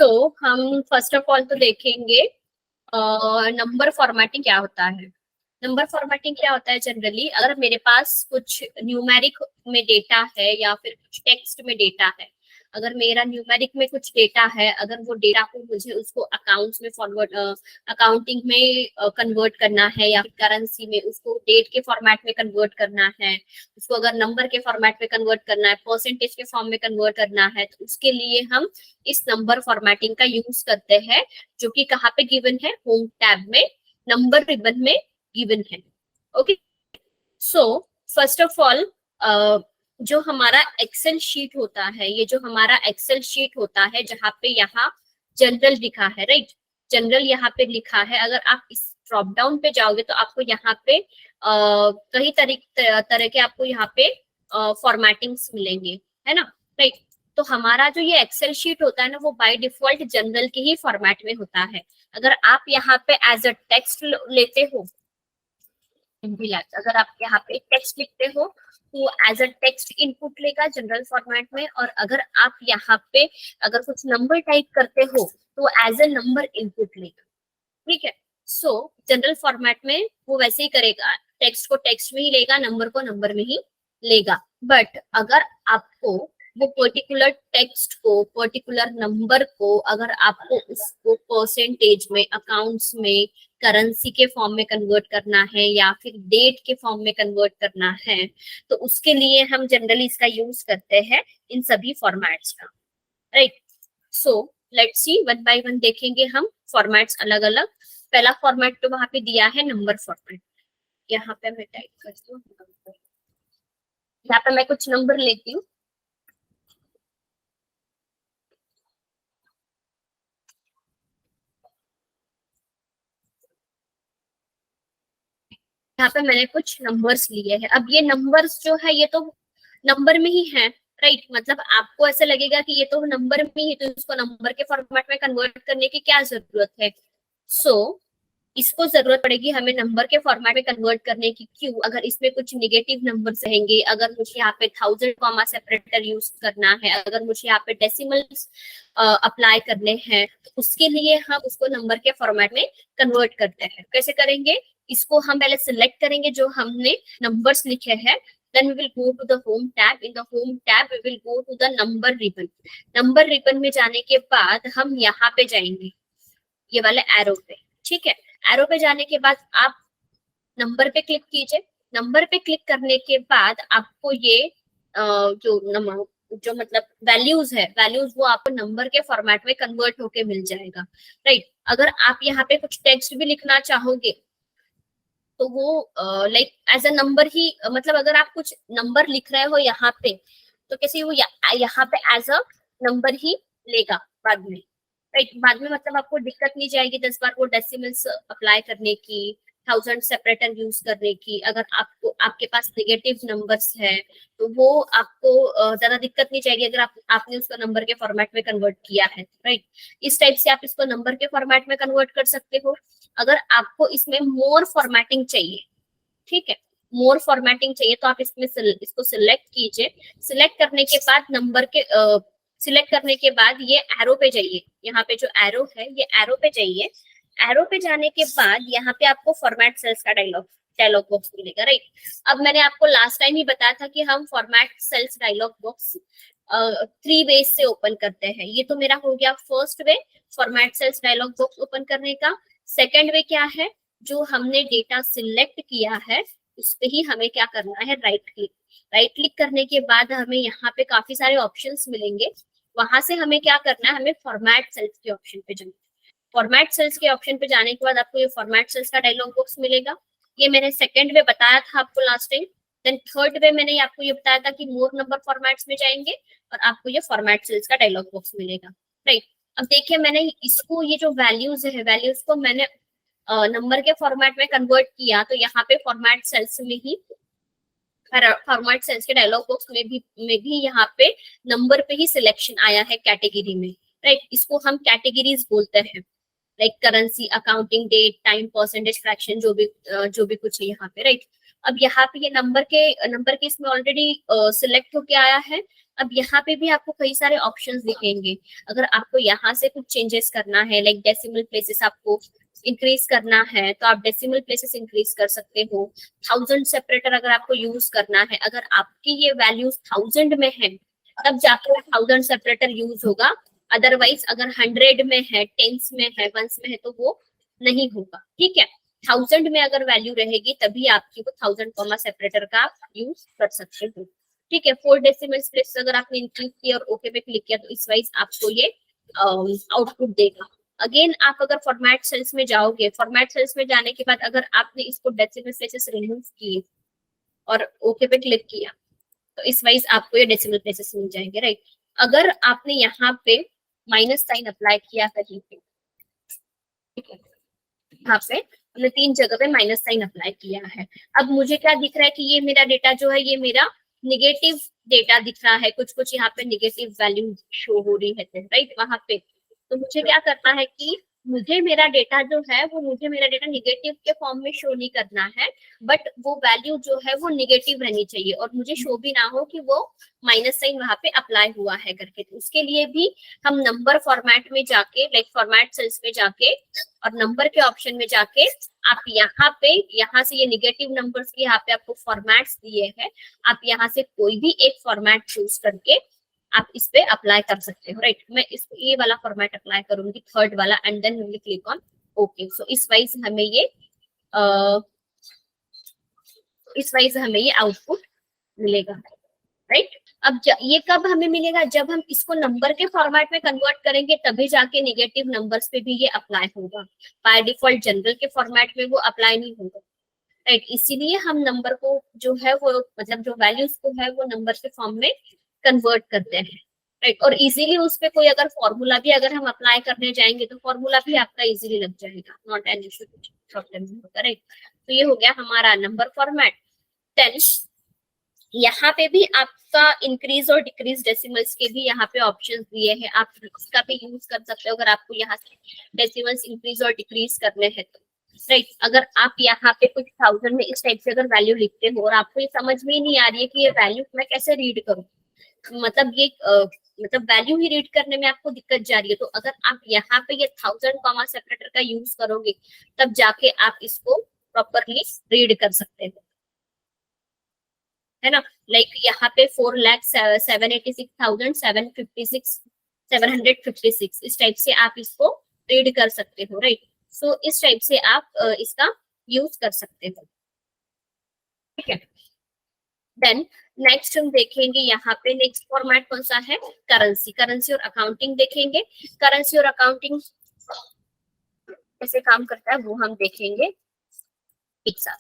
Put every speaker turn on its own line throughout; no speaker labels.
हम first of all तो देखेंगे नंबर फॉर्मेटिंग क्या होता है। नंबर फॉर्मेटिंग क्या होता है, जनरली अगर मेरे पास कुछ न्यूमेरिक में डेटा है या फिर कुछ टेक्स्ट में डेटा है, अगर मेरा न्यूमेरिक में कुछ डेटा है, अगर वो डेटा को मुझे उसको अकाउंट्स में फॉरवर्ड अकाउंटिंग में कन्वर्ट करना है या फिर करेंसी में उसको डेट के फॉर्मेट में कन्वर्ट करना है, उसको अगर नंबर के फॉर्मेट में कन्वर्ट करना है, परसेंटेज के फॉर्म में कन्वर्ट करना है, तो उसके लिए हम इस नंबर फॉर्मेटिंग का यूज करते हैं, जो कि कहाँ पे गिवन है, होम टैब में नंबर रिबन में गिवन है। Okay, so first of all जो हमारा एक्सेल शीट होता है, ये जो हमारा एक्सेल शीट होता है जहाँ पे यहाँ जनरल लिखा है, राइट, जनरल यहाँ पे लिखा है। अगर आप इस ड्रॉप डाउन पे जाओगे तो आपको यहाँ पे कई तरह के आपको यहाँ पे फॉर्मेटिंग्स मिलेंगे, है ना, राइट। तो हमारा जो ये एक्सेल शीट होता है ना, वो बाय डिफॉल्ट जनरल के ही फॉर्मेट में होता है। अगर आप यहाँ पे एज अ टेक्स्ट लेते हो, अगर आप यहाँ पे टेक्स्ट लिखते हो तो एज अ टेक्स्ट इनपुट लेगा जनरल फॉर्मेट में, और अगर आप यहाँ पे अगर कुछ नंबर टाइप करते हो तो एज अ नंबर इनपुट लेगा, ठीक है। सो जनरल फॉर्मेट में वो वैसे ही करेगा, टेक्स्ट को टेक्स्ट में ही लेगा, नंबर को नंबर में ही लेगा। बट अगर आपको वो पर्टिकुलर टेक्स्ट को, पर्टिकुलर नंबर को, अगर आपको उसको परसेंटेज में, अकाउंट्स में, करेंसी के फॉर्म में कन्वर्ट करना है या फिर डेट के फॉर्म में कन्वर्ट करना है, तो उसके लिए हम जनरली इसका यूज करते हैं इन सभी फॉर्मेट्स का, right. So let's see one by one देखेंगे हम फॉर्मेट्स अलग अलग। पहला फॉर्मेट तो वहां पे दिया है नंबर फॉर्मेट। यहाँ पे मैं टाइप करती हूँ, यहाँ पे मैं कुछ नंबर लेती हूँ। यहाँ पे मैंने कुछ नंबर्स लिए हैं। अब ये नंबर्स जो है ये तो नंबर में ही है, राइट, मतलब आपको ऐसा लगेगा कि ये तो नंबर में ही, तो इसको नंबर के फॉर्मेट में कन्वर्ट करने की क्या जरूरत है। सो इसको जरूरत पड़ेगी हमें नंबर के फॉर्मेट में कन्वर्ट करने की। क्यों? अगर इसमें कुछ निगेटिव नंबर्स रहेंगे, अगर मुझे यहाँ पे 1000 कॉमा सेपरेटर यूज करना है, अगर मुझे यहाँ पे डेसिमल्स अप्लाई करने हैं, तो उसके लिए हम उसको नंबर के फॉर्मेट में कन्वर्ट करते हैं। कैसे करेंगे? इसको हम पहले सिलेक्ट करेंगे जो हमने नंबर्स लिखे हैं, then we will go to the home tab. In the home tab we will go to the number ribbon. Number ribbon में जाने के बाद हम यहाँ पे जाएंगे, ये वाले एरो पे, ठीक है। एरो पे जाने के बाद आप नंबर पे क्लिक कीजिए। नंबर पे क्लिक करने के बाद आपको ये जो मतलब वैल्यूज है, वैल्यूज वो आपको नंबर के फॉर्मेट में कन्वर्ट होके मिल जाएगा, राइट। अगर आप यहाँ पे कुछ टेक्स्ट भी लिखना चाहोगे तो वो लाइक एज अ नंबर ही, मतलब अगर आप कुछ नंबर लिख रहे हो यहाँ पे, तो कैसे वो यहाँ पे एज अ नंबर ही लेगा बाद में, राइट। बाद में मतलब आपको दिक्कत नहीं जाएगी 10 बार वो डेसिमल्स अप्लाई करने की, 1000 सेपरेटर यूज करने की। अगर आपको आपके पास नेगेटिव नंबर्स है तो वो आपको ज्यादा दिक्कत नहीं जाएगी अगर आपने उसको नंबर के फॉर्मेट में कन्वर्ट किया है, राइट। इस टाइप से आप इसको नंबर के फॉर्मेट में कन्वर्ट कर सकते हो। अगर आपको इसमें मोर फॉर्मेटिंग चाहिए, ठीक है, मोर फॉर्मेटिंग चाहिए, तो आप इसमें इसको सिलेक्ट कीजिए। सिलेक्ट करने के बाद नंबर के सिलेक्ट करने के बाद ये एरो पे जाइए, यहाँ पे जो एरो है ये एरो पे जाइए। एरो पे जाने के बाद यहाँ पे आपको फॉर्मेट सेल्स का डायलॉग बॉक्स मिलेगा, राइट। अब मैंने आपको लास्ट टाइम ही बताया था कि हम format cells dialog box 3 ways से ओपन करते हैं। ये तो मेरा हो गया first way, format cells dialog box open करने का। सेकेंड वे क्या है, जो हमने डेटा सिलेक्ट किया है उस पे ही हमें क्या करना है, राइट क्लिक। राइट क्लिक करने के बाद हमें यहाँ पे काफी सारे ऑप्शंस मिलेंगे, वहां से हमें क्या करना है, हमें फॉर्मेट सेल्स के ऑप्शन पे जाना। फॉर्मेट सेल्स के ऑप्शन पे जाने के बाद आपको ये फॉर्मेट सेल्स का डायलॉग बॉक्स मिलेगा। ये मैंने सेकंड वे बताया था आपको last time. Then third way मैंने आपको ये बताया था कि मोर नंबर फॉर्मेट्स में जाएंगे और आपको ये फॉर्मेट सेल्स का डायलॉग बॉक्स मिलेगा, राइट। अब देखिए मैंने इसको, ये जो वैल्यूज है, वैल्यूज को मैंने नंबर के फॉर्मेट में कन्वर्ट किया, तो यहाँ पे फॉर्मेट सेल्स में ही, फॉर्मेट सेल्स के डायलॉग बॉक्स में भी यहाँ पे नंबर पे ही सिलेक्शन आया है कैटेगरी में, राइट। इसको हम कैटेगरीज बोलते हैं, like currency, accounting, date, time, percentage, fraction, जो भी कुछ है यहाँ पे, राइट। अब यहाँ पे ये नंबर के इसमें ऑलरेडी सिलेक्ट होके आया है। अब यहाँ पे भी आपको कई सारे ऑप्शंस दिखेंगे। अगर आपको यहाँ से कुछ चेंजेस करना है, लाइक डेसिमल प्लेसेस आपको इंक्रीज करना है, तो आप डेसिमल प्लेसेस इंक्रीज कर सकते हो। 1000 सेपरेटर अगर आपको यूज करना है, अगर आपकी ये वैल्यूज 1000 में है तब जाकर 1000 सेपरेटर यूज होगा। अदरवाइज अगर 100 में है, टेंस में है, वंस में है, तो वो नहीं होगा। ठीक है, 1000 में अगर वैल्यू रहेगी तभी आपकी वो 1000 कॉमा सेपरेटर का आप यूज कर सकते हो। ठीक है, 4 डेसिमल प्लेस अगर आपने इंक्रीज किया और ओके पे क्लिक किया तो इस वाइज आपको ये आउटपुट देगा। अगेन आप अगर फॉर्मेट सेल्स में जाओगे, फॉर्मेट सेल्स में जाने के बाद अगर आपने इसको डेसिमल प्लेसेस रिमूव किए और ओके पे क्लिक किया तो इस वाइज आपको ये डेसिमल प्लेसेस मिल जाएंगे, राइट। अगर आपने यहाँ पे माइनस साइन अप्लाई किया कहीं पे, यहाँ पे हमने 3 जगह पे माइनस साइन अप्लाई किया है। अब मुझे क्या दिख रहा है कि ये मेरा डेटा जो है ये मेरा निगेटिव डेटा दिख रहा है, कुछ कुछ यहाँ पे निगेटिव वैल्यू शो हो रही है, राइट। वहां पे तो मुझे क्या करना है कि मुझे मेरा डेटा जो है वो मुझे मेरा डेटा निगेटिव के फॉर्म में शो नहीं करना है, बट वो वैल्यू जो है वो निगेटिव रहनी चाहिए और मुझे शो भी ना हो कि वो माइनस साइन वहां पे अप्लाई हुआ है करके। तो उसके लिए भी हम नंबर फॉर्मेट में जाके, लाइक फॉर्मेट सेल्स में जाके और नंबर के ऑप्शन में जाके आप यहाँ पे, यहाँ से ये निगेटिव नंबर्स की यहाँ पे आपको फॉर्मेट्स दिए हैं, आप यहाँ से कोई भी एक फॉर्मेट चूज करके आप इस पे अप्लाई कर सकते हो, राइट। मैं इस ये वाला फॉर्मेट अप्लाई करूंगी, थर्ड वाला, and then we click on okay. So इस वाइज हमें ये आउटपुट मिलेगा, राइट। अब ये कब हमें मिलेगा, जब हम इसको नंबर के फॉर्मेट में कन्वर्ट करेंगे तभी जाके निगेटिव नंबर्स पे भी ये अप्लाई होगा। बाय डिफॉल्ट जनरल के फॉर्मेट में वो अप्लाई नहीं होगा, राइट। इसीलिए हम नंबर को जो है वो, मतलब जो वैल्यूज को है वो नंबर के फॉर्म में कन्वर्ट करते हैं, राइट। और इजीली उस पे कोई अगर फॉर्मूला भी अगर हम अप्लाई करने जाएंगे तो फॉर्मूला भी आपका इजीली लग जाएगा, नॉट एन इशू, प्रॉब्लम नहीं होगा, राइट। तो ये हो गया हमारा नंबर फॉर्मेट। देन यहाँ पे भी आपका इंक्रीज और डिक्रीज डेसिमल्स के भी यहाँ पे ऑप्शंस दिए हैं, आप इसका भी यूज कर सकते हो अगर आपको यहाँ से डेसिमल्स इंक्रीज और डिक्रीज करने हैं तो, राइट। अगर आप यहाँ पे कुछ 1000 में इस टाइप से अगर वैल्यू लिखते हो और आपको ये समझ में ही नहीं आ रही है कि ये वैल्यू मैं कैसे रीड करूँ, मतलब ये मतलब वैल्यू ही रीड करने में आपको दिक्कत जा रही है, तो अगर आप यहाँ पे ये 1000 कॉमा सेपरेटर का यूज करोगे तब जाके आप इसको प्रॉपरली रीड कर सकते हो, है ना। लाइक यहाँ पे 4,786,756 इस टाइप से आप इसको रीड कर सकते हो, राइट। सो इस टाइप से आप इसका यूज कर सकते हो, ठीक है। देन नेक्स्ट हम देखेंगे यहाँ पे नेक्स्ट फॉर्मेट कौन सा है, करेंसी। करेंसी और अकाउंटिंग देखेंगे। करेंसी और अकाउंटिंग कैसे काम करता है वो हम देखेंगे एक साथ।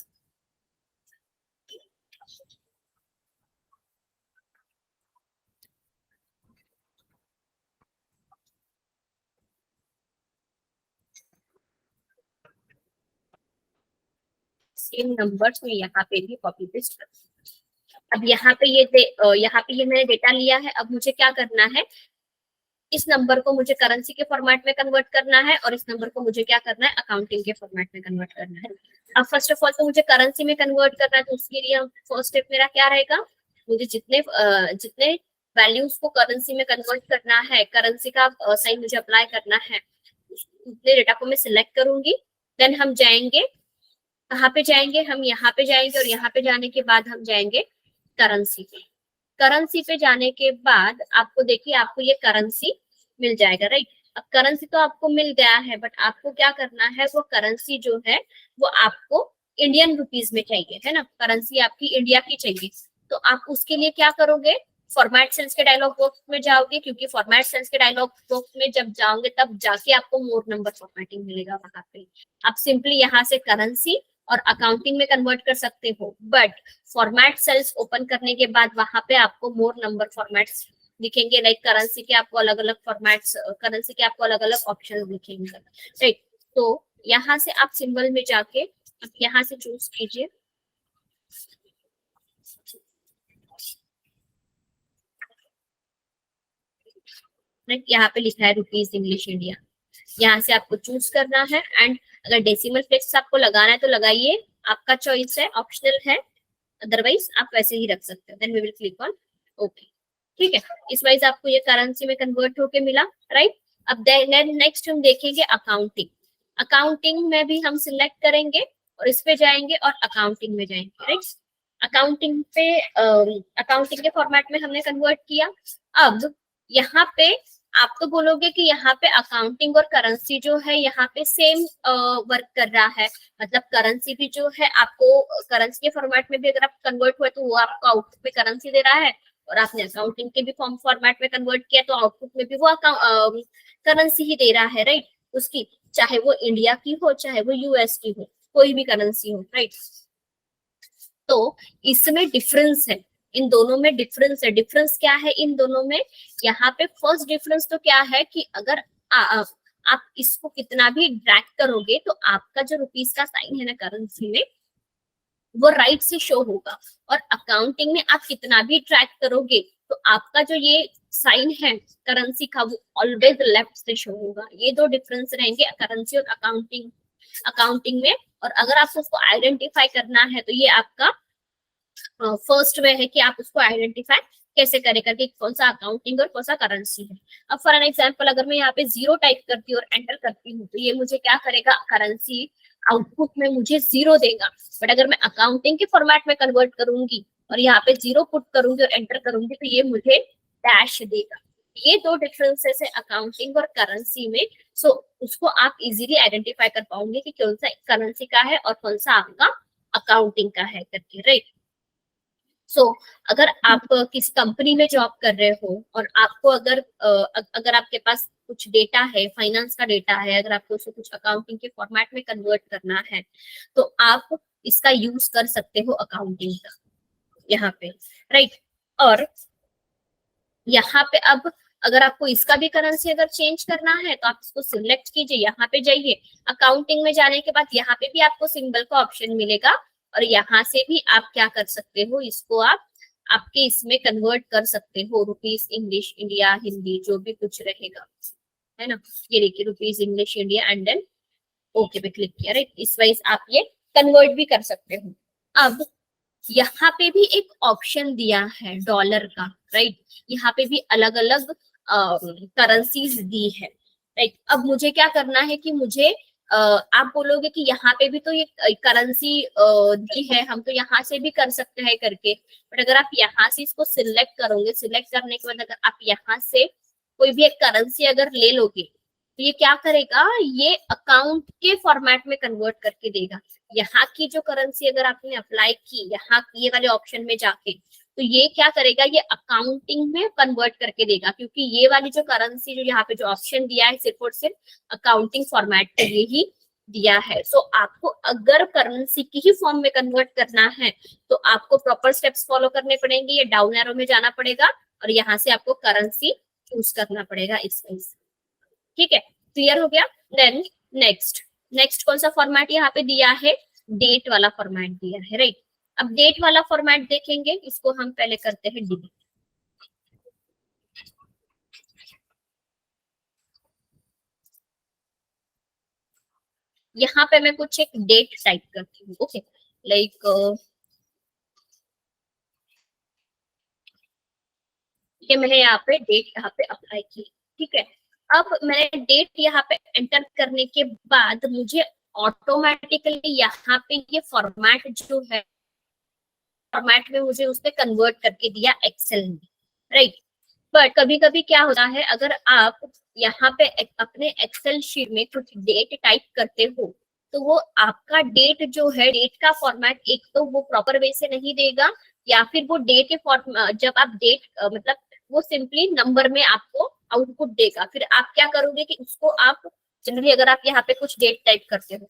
सेम नंबर्स में यहाँ पे भी कॉपी पेस्ट कर। अब यहाँ पे ये मैंने डेटा लिया है। अब मुझे क्या करना है, इस नंबर को मुझे करेंसी के फॉर्मेट में कन्वर्ट करना है और इस नंबर को मुझे क्या करना है, अकाउंटिंग के फॉर्मेट में कन्वर्ट करना है। अब फर्स्ट ऑफ ऑल तो मुझे करेंसी में कन्वर्ट करना है, तो उसके लिए फर्स्ट स्टेप मेरा क्या रहेगा, मुझे जितने वैल्यूज को करेंसी में कन्वर्ट करना है, करेंसी का साइन मुझे अप्लाई करना है, उतने डेटा को मैं सिलेक्ट करूंगी। देन हम जाएंगे, कहाँ पे जाएंगे, हम यहाँ पे जाएंगे और यहाँ पे जाने के बाद हम जाएंगे करेंसी पे। करेंसी पे जाने के बाद आपको देखिए आपको ये करेंसी मिल जाएगा, राइट। अब करेंसी तो आपको मिल गया है, बट आपको क्या करना है, वो करेंसी जो है वो आपको इंडियन रुपीज में चाहिए, है ना। करेंसी आपकी इंडिया की चाहिए, तो आप उसके लिए क्या करोगे, फॉर्मेट सेल्स के डायलॉग बॉक्स में जाओगे, क्योंकि फॉर्मेट सेल्स के डायलॉग बॉक्स में जब जाओगे तब जाके आपको मोर नंबर फॉर्मेटिंग मिलेगा। वहां पे आप सिंपली यहाँ से करेंसी और अकाउंटिंग में कन्वर्ट कर सकते हो, बट फॉर्मेट सेल्स ओपन करने के बाद वहां पे आपको मोर नंबर फॉर्मेट्स दिखेंगे। लाइक करेंसी के आपको अलग अलग फॉर्मेट्स, करेंसी के आपको अलग अलग ऑप्शन दिखेंगे, राइट। तो यहाँ से आप सिंबल में जाके आप यहाँ से चूज कीजिए, राइट। यहाँ पे लिखा है रुपीज इंग्लिश इंडिया, यहाँ से आपको चूज करना है। एंड अगर डेसिमल प्लेसेस आपको लगाना है तो लगाइए, आपका चॉइस है, ऑप्शनल है, अदरवाइज आप वैसे ही रख सकते हो। Then we will click on okay. ठीक है, इस वाइज आपको ये करेंसी में कन्वर्ट होके मिला, राइट। अब नेक्स्ट हम देखेंगे अकाउंटिंग। अकाउंटिंग में भी हम सिलेक्ट करेंगे और इस पे जाएंगे और अकाउंटिंग में जाएंगे, राइट। अकाउंटिंग पे अकाउंटिंग के फॉर्मेट में हमने कन्वर्ट किया। अब यहाँ पे आप तो बोलोगे कि यहाँ पे अकाउंटिंग और करेंसी जो है यहाँ पे सेम वर्क कर रहा है, मतलब करेंसी भी जो है आपको करेंसी के फॉर्मेट में भी अगर आप कन्वर्ट हुए तो वो आपको आउटपुट में करेंसी दे रहा है, और आपने अकाउंटिंग के भी फॉर्मेट में कन्वर्ट किया तो आउटपुट में भी वो करेंसी ही दे रहा है, राइट। उसकी चाहे वो इंडिया की हो चाहे वो यूएस की हो, कोई भी करेंसी हो, राइट। तो इसमें डिफरेंस है, इन दोनों में डिफरेंस है। डिफरेंस क्या है इन दोनों में? यहाँ पे फर्स्ट डिफरेंस तो क्या है कि अगर आप इसको कितना भी ड्रैग करोगे तो आपका जो रुपीस का साइन है ना करेंसी में, वो राइट से शो होगा, और अकाउंटिंग में आप कितना भी ट्रैक करोगे तो आपका जो ये साइन है करेंसी का वो ऑलवेज लेफ्ट से शो होगा। ये दो डिफरेंस रहेंगे करेंसी और अकाउंटिंग में। और अगर आपको उसको आइडेंटिफाई करना है तो ये आपका फर्स्ट वे है कि आप उसको आइडेंटिफाई कैसे करें करके कौन सा अकाउंटिंग और कौन सा करेंसी है। अब फॉर एन एग्जांपल अगर मैं यहाँ पे 0 टाइप करती हूँ और एंटर करती हूँ तो ये मुझे क्या करेगा, करेंसी आउटपुट में मुझे 0 देगा। बट अगर मैं अकाउंटिंग के फॉर्मेट में कन्वर्ट करूंगी और यहाँ पे 0 पुट करूंगी और एंटर करूंगी तो ये मुझे डैश देगा। ये दो डिफरेंसेस है अकाउंटिंग और करेंसी में। सो उसको आप इजीली आइडेंटिफाई कर पाओगे कि कौन सा करेंसी का है और कौन सा आपका अकाउंटिंग का है करके, राइट। सो अगर आप किसी कंपनी में जॉब कर रहे हो और आपको अगर आपके पास कुछ डेटा है, फाइनेंस का डेटा है, अगर आपको उसको कुछ अकाउंटिंग के फॉर्मेट में कन्वर्ट करना है तो आप इसका यूज कर सकते हो अकाउंटिंग का यहाँ पे, राइट। और यहाँ पे अब अगर आपको इसका भी करेंसी अगर चेंज करना है तो आप इसको सिलेक्ट कीजिए, यहाँ पे जाइए। अकाउंटिंग में जाने के बाद यहाँ पे भी आपको सिंबल का ऑप्शन मिलेगा और यहाँ से भी आप क्या कर सकते हो, इसको आप आपके इसमें कन्वर्ट कर सकते हो, रुपीस, इंग्लिश, इंडिया, हिंदी, जो भी कुछ रहेगा, है ना। ये देखिए rupees, English, India and then okay पे क्लिक किया, राइट। इस वाइज आप ये कन्वर्ट भी कर सकते हो। अब यहाँ पे भी एक ऑप्शन दिया है डॉलर का, राइट। यहाँ पे भी अलग अलग करेंसीज दी है, राइट। अब मुझे क्या करना है कि मुझे आप बोलोगे कि यहाँ पे भी तो ये करेंसी दी है, हम तो यहाँ से भी कर सकते हैं करके। बट अगर आप यहाँ से इसको सिलेक्ट करोगे, सिलेक्ट करने के बाद अगर आप यहाँ से कोई भी एक करेंसी अगर ले लोगे तो ये क्या करेगा, ये अकाउंट के फॉर्मेट में कन्वर्ट करके देगा। यहाँ की जो करेंसी अगर आपने अप्लाई की यहाँ ये वाले ऑप्शन में जाके तो ये क्या करेगा, ये अकाउंटिंग में कन्वर्ट करके देगा, क्योंकि ये वाली जो करेंसी जो यहाँ पे जो ऑप्शन दिया है सिर्फ और सिर्फ अकाउंटिंग फॉर्मेट के लिए ही दिया है। सो आपको अगर करेंसी की ही फॉर्म में कन्वर्ट करना है तो आपको प्रॉपर स्टेप्स फॉलो करने पड़ेंगे। ये डाउन एरो में जाना पड़ेगा और यहाँ से आपको करेंसी चूज करना पड़ेगा इस वाइज, ठीक है। क्लियर हो गया। देन नेक्स्ट कौन सा फॉर्मेट यहाँ पे दिया है, डेट वाला फॉर्मेट दिया है, राइट। अब डेट वाला फॉर्मेट देखेंगे, इसको हम पहले करते हैं डिलीट। यहाँ पे मैं कुछ एक डेट टाइप करती हूँ, ओके, लाइक ये मैंने यहाँ पे डेट यहाँ पे अप्लाई की, ठीक है। अब मैंने डेट यहाँ पे एंटर करने के बाद मुझे ऑटोमेटिकली यहाँ पे ये फॉर्मेट जो है फॉर्मेट में मुझे उसने कन्वर्ट करके दिया एक्सेल में, राइट। बट कभी कभी क्या होता है, अगर आप यहाँ पे अपने एक्सेल शीट में कुछ डेट टाइप करते हो तो वो आपका डेट जो है, डेट का फॉर्मेट एक तो वो प्रॉपर वे से नहीं देगा, या फिर वो डेट के फॉर्म जब आप डेट मतलब वो सिंपली नंबर में आपको आउटपुट देगा। फिर आप क्या करोगे कि उसको आप जनरली अगर आप यहाँ पे कुछ डेट टाइप करते हो,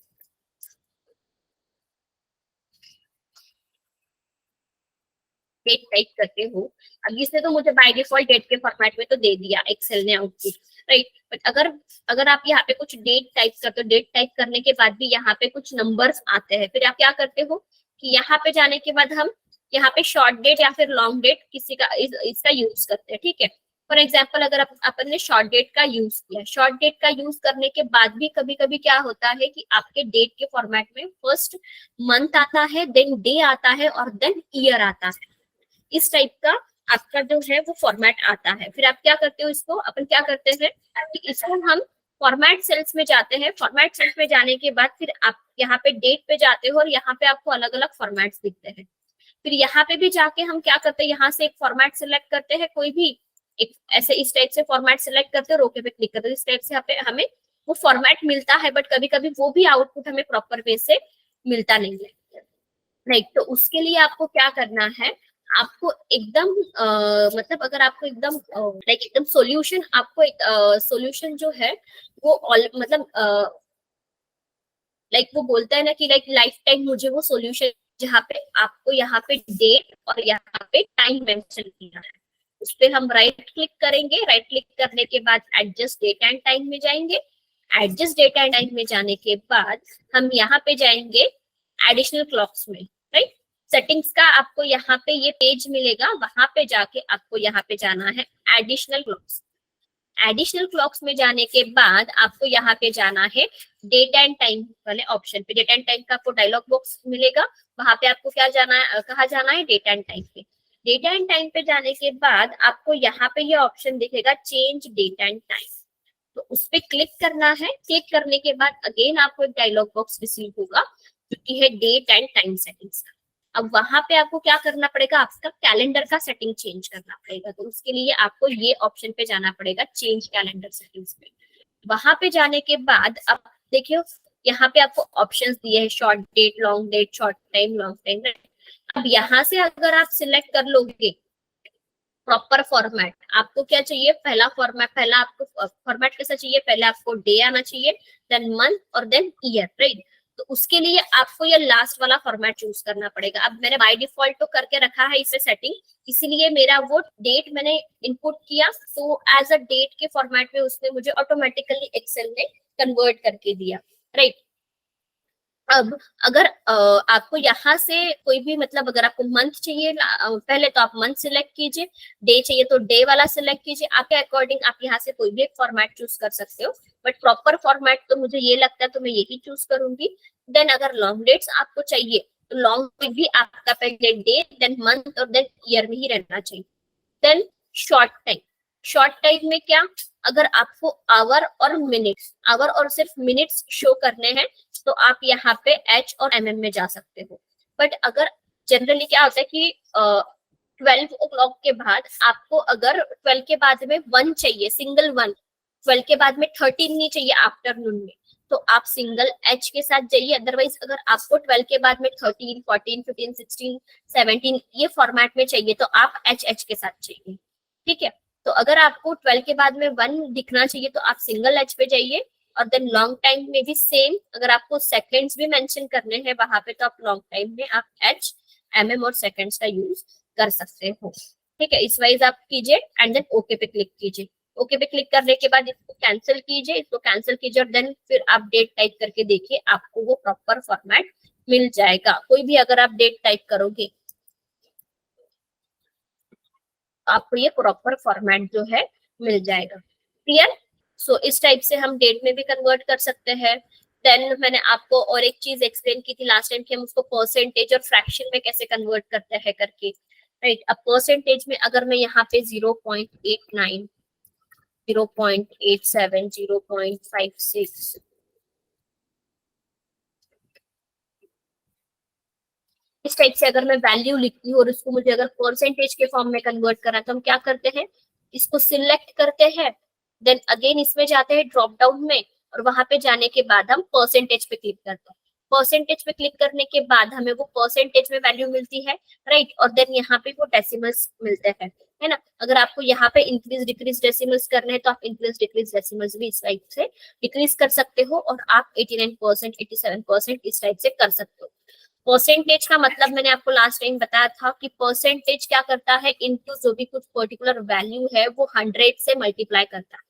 डेट टाइप करते हो, अब इसने तो मुझे बाय डिफॉल्ट डेट के फॉर्मेट में तो दे दिया एक्सेल ने आउटपुट, राइट। बट अगर अगर आप यहाँ पे कुछ डेट टाइप करते हो, डेट टाइप करने के बाद भी यहाँ पे कुछ नंबर्स आते हैं, फिर आप क्या करते हो कि यहाँ पे जाने के बाद हम यहाँ पे शॉर्ट डेट या फिर लॉन्ग डेट किसी का इसका यूज करते हैं, ठीक है। फॉर एग्जाम्पल अगर अपन ने शॉर्ट डेट का यूज किया, शॉर्ट डेट का यूज करने के बाद भी कभी कभी क्या होता है कि आपके डेट के फॉर्मेट में फर्स्ट मंथ आता है, देन डे आता है और देन ईयर आता है। इस टाइप का आपका जो है वो फॉर्मेट आता है। फिर आप क्या करते हो, इसको अपन क्या करते हैं कि इसको हम फॉर्मेट सेल्स में जाते हैं। फॉर्मेट सेल्स में जाने के बाद फिर आप यहाँ पे डेट पे जाते हो और यहाँ पे आपको अलग अलग फॉर्मेट्स दिखते हैं। फिर यहाँ पे भी जाके हम क्या करते हैं, यहाँ से एक फॉर्मेट सिलेक्ट करते हैं, कोई भी एक ऐसे इस टाइप से फॉर्मेट सिलेक्ट करते हैं, ओके पे क्लिक करते हैं। इस टाइप से यहाँ पे हमें वो फॉर्मेट मिलता है, बट कभी कभी वो भी आउटपुट हमें प्रॉपर वे से मिलता नहीं है। राइट, तो उसके लिए आपको क्या करना है, आपको एकदम मतलब अगर आपको एकदम लाइक एकदम सॉल्यूशन, आपको एक सॉल्यूशन जो है वो मतलब लाइक वो बोलता है ना कि लाइक लाइफ टाइम मुझे वो सॉल्यूशन, जहाँ पे आपको यहाँ पे डेट और यहाँ पे टाइम मेंशन किया है, उस पर हम राइट क्लिक करेंगे। राइट क्लिक करने के बाद एडजस्ट डेट एंड टाइम में जाएंगे। एडजस्ट डेट एंड टाइम में जाने के बाद हम यहाँ पे जाएंगे एडिशनल क्लॉक्स में। राइट, सेटिंग्स का आपको यहाँ पे ये पेज मिलेगा, वहां पे जाके आपको यहाँ पे जाना है एडिशनल क्लॉक्स। एडिशनल क्लॉक्स में जाने के बाद आपको यहाँ पे जाना है डेट एंड टाइम वाले ऑप्शन पे। डेट एंड टाइम का आपको डायलॉग बॉक्स मिलेगा, वहां पे आपको क्या जाना है, कहा जाना है डेट एंड टाइम पे। डेट एंड टाइम पे जाने के बाद आपको यहाँ पे ये ऑप्शन दिखेगा चेंज डेट एंड टाइम, तो उस पर क्लिक करना है। क्लिक करने के बाद अगेन आपको एक डायलॉग बॉक्स रिसीव होगा जो कि है डेट एंड टाइम सेटिंग्स का। अब वहां पे आपको क्या करना पड़ेगा, आपका कैलेंडर का सेटिंग चेंज करना पड़ेगा, तो उसके लिए आपको ये ऑप्शन पे जाना पड़ेगा चेंज कैलेंडर सेटिंग्स पे। वहां पे जाने के बाद अब देखियो यहाँ पे आपको ऑप्शंस दिए हैं, short date, long date, short time, long time. अब यहाँ से अगर आप सिलेक्ट कर लोगे प्रॉपर फॉर्मेट, आपको क्या चाहिए, पहला फॉर्मेट, पहला आपको फॉर्मेट कैसा चाहिए, पहले आपको डे आना चाहिए, देन मंथ और देन ईयर। राइट, तो उसके लिए आपको ये लास्ट वाला फॉर्मेट चूज करना पड़ेगा। अब मैंने बाय डिफॉल्ट तो करके रखा है इसे सेटिंग, इसीलिए मेरा वो डेट मैंने इनपुट किया, तो एज अ डेट के फॉर्मेट में उसने मुझे ऑटोमेटिकली एक्सेल में कन्वर्ट करके दिया। राइट, अब अगर आपको यहाँ से कोई भी मतलब अगर आपको मंथ चाहिए, पहले तो आप मंथ सिलेक्ट कीजिए, डे चाहिए तो डे वाला सिलेक्ट कीजिए, आपके अकॉर्डिंग आप यहाँ से कोई भी एक फॉर्मेट चूज कर सकते हो, बट प्रॉपर फॉर्मेट तो मुझे ये लगता है तो मैं यही चूज करूंगी। देन अगर लॉन्ग डेट्स आपको चाहिए तो लॉन्ग में भी आपका पहले डे, देन मंथ और देन ईयर में ही रहना चाहिए। Then short time, short time में क्या, अगर आपको आवर और मिनट्स, आवर और सिर्फ मिनट्स शो करने हैं तो आप यहाँ पे एच और एमएम में जा सकते हो। बट अगर जनरली क्या होता है कि 12 o'clock के बाद आपको अगर 12 के बाद में 1 चाहिए, सिंगल 1, 12 के बाद में 13 नहीं चाहिए आफ्टरनून में, तो आप सिंगल एच के साथ जाइए। अदरवाइज अगर आपको 12 के बाद में 13, 14, 15, 16, 17 ये फॉर्मेट में चाहिए तो आप एच एच के साथ चाहिए। ठीक है, तो अगर आपको 12 के बाद में 1 दिखना चाहिए तो आप सिंगल एच पे जाइए, और देन लॉन्ग टाइम में भी सेम, अगर आपको सेकंड्स भी मेंशन करने हैं वहां पे तो आप लॉन्ग टाइम में आप एच, एमएम और सेकंड्स का यूज कर सकते हो। ठीक है, इस वाइज आप कीजिए एंड देन ओके पे क्लिक कीजिए। ओके पे क्लिक करने के बाद इसको कैंसिल कीजिए, इसको कैंसिल कीजिए और देन फिर आप डेट टाइप करके देखिए, आपको वो प्रॉपर फॉर्मेट मिल जाएगा। कोई भी अगर आप डेट टाइप करोगे आपको ये प्रॉपर फॉर्मेट जो है मिल जाएगा। क्लियर? सो इस टाइप से हम डेट में भी कन्वर्ट कर सकते हैं। देन मैंने आपको और एक चीज एक्सप्लेन की थी लास्ट टाइम कि हम उसको परसेंटेज और फ्रैक्शन में कैसे कन्वर्ट करते हैं करके। राइट, अब परसेंटेज में अगर मैं यहाँ पे 0.89, 0.87, 0.56 इस टाइप से अगर मैं वैल्यू लिखती हूँ और उसको मुझे अगर परसेंटेज के फॉर्म में कन्वर्ट करना है तो हम क्या करते हैं, इसको सिलेक्ट करते हैं, देन अगेन इसमें जाते हैं ड्रॉप डाउन में और वहां पे जाने के बाद हम परसेंटेज पे क्लिक करते हैं। परसेंटेज पे क्लिक करने के बाद हमें वो परसेंटेज में वैल्यू मिलती है। राइट, और देन यहाँ पे वो डेसिमल्स मिलते हैं, है ना। अगर आपको यहाँ पे इंक्रीज डिक्रीज डेसिमल्स करने हैं तो आप इंक्रीज डिक्रीज डेसिमल्स भी इस टाइप से डिक्रीज कर सकते हो, और आप 89%, 87% इस टाइप से कर सकते हो। परसेंटेज का मतलब मैंने आपको लास्ट टाइम बताया था कि परसेंटेज क्या करता है, इनटू जो भी कुछ पर्टिकुलर वैल्यू है वो 100 से मल्टीप्लाई करता है।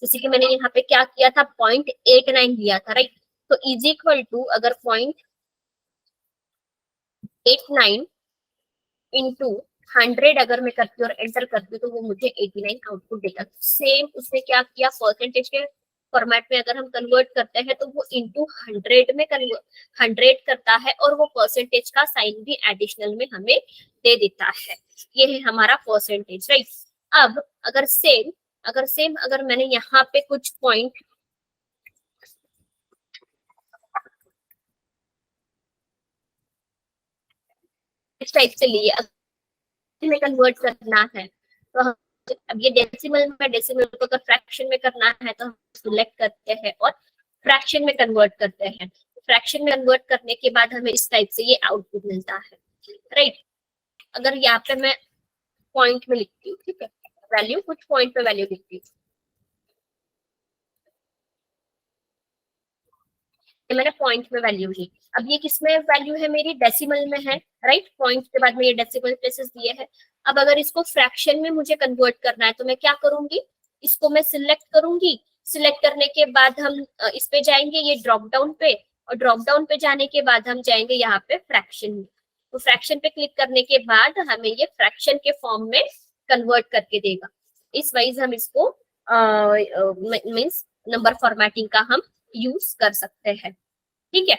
जैसे कि मैंने यहाँ पे क्या किया था, 0.89 लिया था। राइट, तो इज इक्वल टू अगर 0.89 इंटू 100 अगर मैं करती हूँ और एंटर करती हूँ तो वो मुझे 89 आउटपुट देगा। सेम उसने क्या किया, परसेंटेज के फॉर्मेट में अगर हम कन्वर्ट करते हैं तो वो इंटू 100 में कन्वर्ट 100 करता है और वो परसेंटेज का साइन भी एडिशनल में हमें दे देता है। ये है हमारा परसेंटेज, राइट। अब अगर मैंने यहाँ पे कुछ पॉइंट इस टाइप से लिए, में कन्वर्ट करना है तो हम, अब ये डेसिमल में, डेसिमल को अगर फ्रैक्शन में करना है तो हम सिलेक्ट करते हैं और फ्रैक्शन में कन्वर्ट करते हैं। फ्रैक्शन में कन्वर्ट करने के बाद हमें इस टाइप से ये आउटपुट मिलता है, राइट। अगर यहाँ पे मैं पॉइंट में लिखती हूँ, ठीक है, वैल्यू कुछ पॉइंट पे वैल्यू लिखती हूँ, ये मैंने पॉइंट में वैल्यू ली। अब ये किसमें वैल्यू है मेरी, डेसिमल में है, राइट। पॉइंट के बाद में ये डेसिमल प्लेसेस दिए हैं। अब अगर इसको फ्रैक्शन में मुझे कन्वर्ट करना है तो मैं क्या करूंगी, इसको मैं सिलेक्ट करूंगी। सिलेक्ट करने के बाद हम इस पे जाएंगे, ये ड्रॉप डाउन पे, और ड्रॉप डाउन पे जाने के बाद हम जाएंगे यहाँ पे फ्रैक्शन में। तो फ्रैक्शन पे क्लिक करने के बाद हमें ये फ्रैक्शन के फॉर्म में कन्वर्ट करके देगा। इस वाइज हम इसको मीन्स नंबर फॉर्मेटिंग का हम यूज कर सकते हैं, ठीक है।